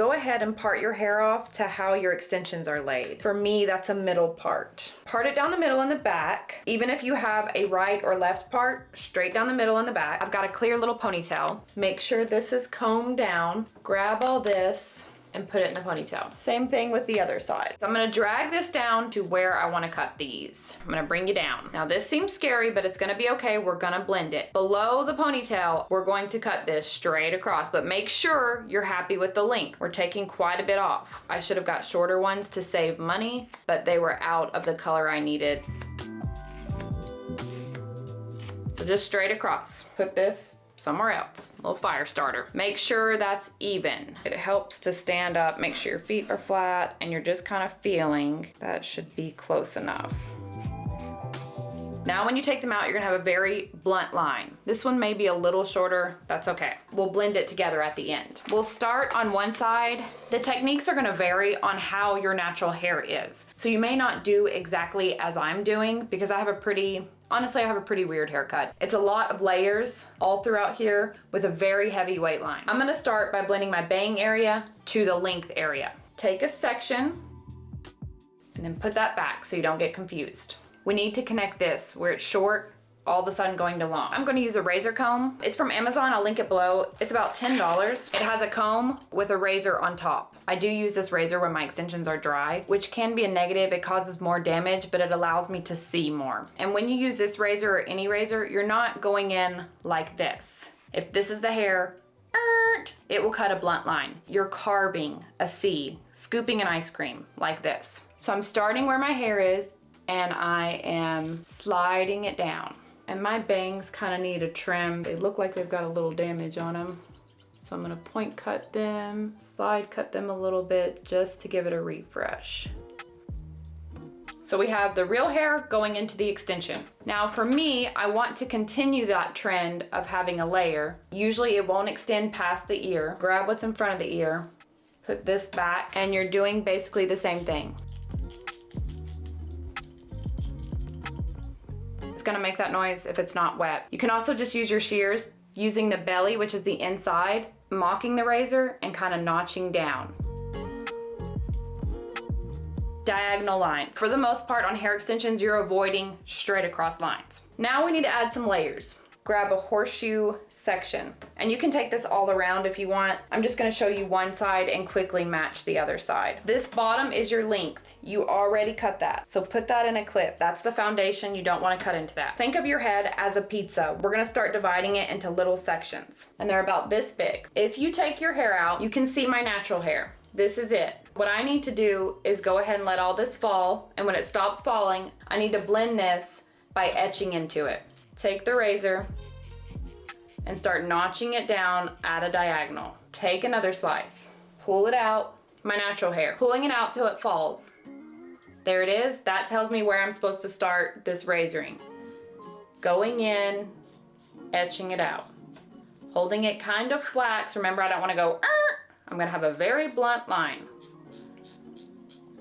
go ahead and part your hair off to how your extensions are laid. For me, that's a middle part. Part it down the middle and the back. Even if you have a right or left part, straight down the middle and the back. I've got a clear little ponytail. Make sure this is combed down. Grab all this and put it in the ponytail. Same thing with the other side. So I'm gonna drag this down to where I wanna cut these. I'm gonna bring you down. Now this seems scary, but it's gonna be okay. We're gonna blend it. Below the ponytail, we're going to cut this straight across, but make sure you're happy with the length. We're taking quite a bit off. I should have got shorter ones to save money, but they were out of the color I needed. So just straight across. Put this somewhere else, a little fire starter. Make sure that's even. It helps to stand up, make sure your feet are flat, and you're just kind of feeling that should be close enough. Now when you take them out, you're gonna have a very blunt line. This one may be a little shorter, that's okay. We'll blend it together at the end. We'll start on one side. The techniques are gonna vary on how your natural hair is. So you may not do exactly as I'm doing because I have a pretty weird haircut. It's a lot of layers all throughout here with a very heavy weight line. I'm gonna start by blending my bang area to the length area. Take a section and then put that back so you don't get confused. We need to connect this where it's short, all of a sudden going to long. I'm gonna use a razor comb. It's from Amazon, I'll link it below. It's about $10. It has a comb with a razor on top. I do use this razor when my extensions are dry, which can be a negative. It causes more damage, but it allows me to see more. And when you use this razor or any razor, you're not going in like this. If this is the hair, it will cut a blunt line. You're carving a C, scooping an ice cream like this. So I'm starting where my hair is, and I am sliding it down. And my bangs kind of need a trim. They look like they've got a little damage on them. So I'm gonna point cut them, slide cut them a little bit just to give it a refresh. So we have the real hair going into the extension. Now for me, I want to continue that trend of having a layer. Usually it won't extend past the ear. Grab what's in front of the ear, put this back, and you're doing basically the same thing. It's gonna make that noise if it's not wet. You can also just use your shears using the belly, which is the inside, mocking the razor and kind of notching down. Diagonal lines. For the most part on hair extensions, you're avoiding straight across lines. Now we need to add some layers. Grab a horseshoe section, and you can take this all around if you want. I'm just gonna show you one side and quickly match the other side. This bottom is your length. You already cut that, so put that in a clip. That's the foundation. You don't want to cut into that. Think of your head as a pizza. We're gonna start dividing it into little sections, and they're about this big. If you take your hair out, you can see my natural hair. This is it. What I need to do is go ahead and let all this fall, and when it stops falling, I need to blend this by etching into it. Take the razor and start notching it down at a diagonal. Take another slice, pull it out, my natural hair, pulling it out till it falls. There it is. That tells me where I'm supposed to start this razoring. Going in, etching it out. Holding it kind of flat, 'cause remember I don't want to go, I'm gonna have a very blunt line.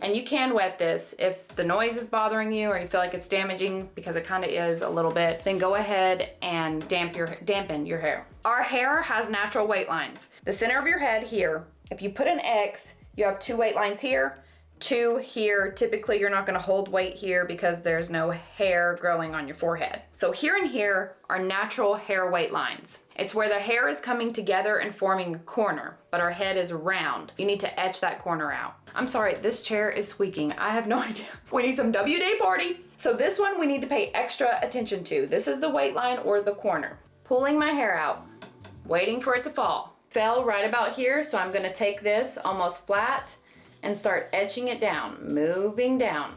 And you can wet this. If the noise is bothering you or you feel like it's damaging, because it kind of is a little bit, then go ahead and dampen your hair. Our hair has natural weight lines. The center of your head here, if you put an X, you have 2 weight lines here, 2 here. Typically you're not gonna hold weight here because there's no hair growing on your forehead. So here and here are natural hair weight lines. It's where the hair is coming together and forming a corner, but our head is round. You need to etch that corner out. I'm sorry, this chair is squeaking. I have no idea. We need some WD-40. So this one we need to pay extra attention to. This is the weight line or the corner. Pulling my hair out, waiting for it to fall. Fell right about here, so I'm gonna take this almost flat and start etching it down, moving down.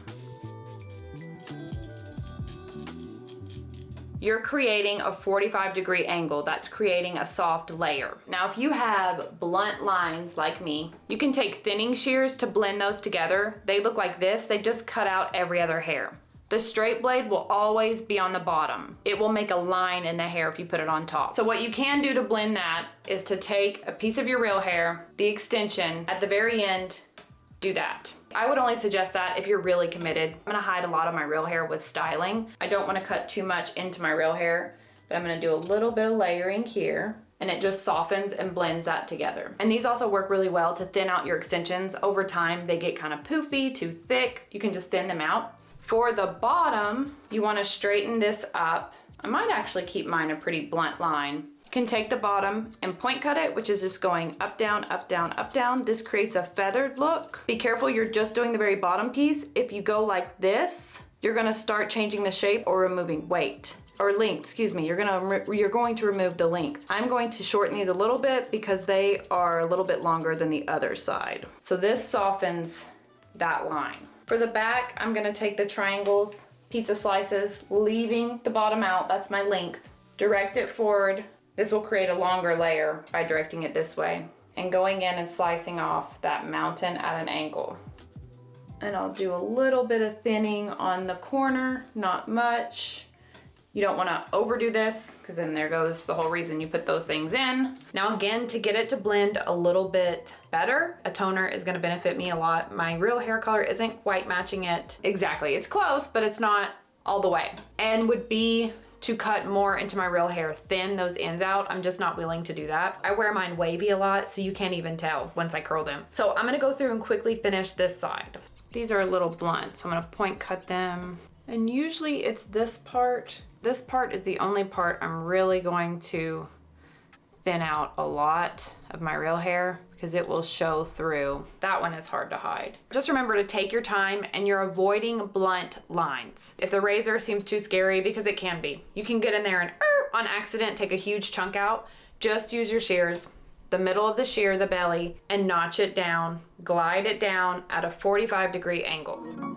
You're creating a 45-degree angle. That's creating a soft layer. Now, if you have blunt lines like me, you can take thinning shears to blend those together. They look like this. They just cut out every other hair. The straight blade will always be on the bottom. It will make a line in the hair if you put it on top. So what you can do to blend that is to take a piece of your real hair, the extension, at the very end, do that. I would only suggest that if you're really committed. I'm gonna hide a lot of my real hair with styling. I don't wanna cut too much into my real hair, but I'm gonna do a little bit of layering here. and it just softens and blends that together. And these also work really well to thin out your extensions. Over time, they get kind of poofy, too thick. You can just thin them out. For the bottom, you want to straighten this up. I might actually keep mine a pretty blunt line. You can take the bottom and point cut it, which is just going up, down, up, down, up, down. This creates a feathered look. Be careful, you're just doing the very bottom piece. If you go like this, you're gonna start changing the shape or removing weight. Or length, excuse me, you're going to remove the length. I'm going to shorten these a little bit because they are a little bit longer than the other side. So this softens that line. For the back, I'm gonna take the triangles, pizza slices, leaving the bottom out, that's my length. Direct it forward. This will create a longer layer by directing it this way. And going in and slicing off that mountain at an angle. And I'll do a little bit of thinning on the corner, not much. You don't want to overdo this because then there goes the whole reason you put those things in. Now again, to get it to blend a little bit better, a toner is going to benefit me a lot. My real hair color isn't quite matching it exactly. It's close, but it's not all the way. And would be to cut more into my real hair, thin those ends out. I'm just not willing to do that. I wear mine wavy a lot, so you can't even tell once I curl them. So I'm going to go through and quickly finish this side. These are a little blunt, so I'm going to point cut them. And usually it's this part. This part is the only part I'm really going to thin out a lot of my real hair because it will show through. That one is hard to hide. Just remember to take your time and you're avoiding blunt lines. If the razor seems too scary, because it can be, you can get in there and on accident take a huge chunk out. Just use your shears, the middle of the shear, the belly, and notch it down, glide it down at a 45-degree angle.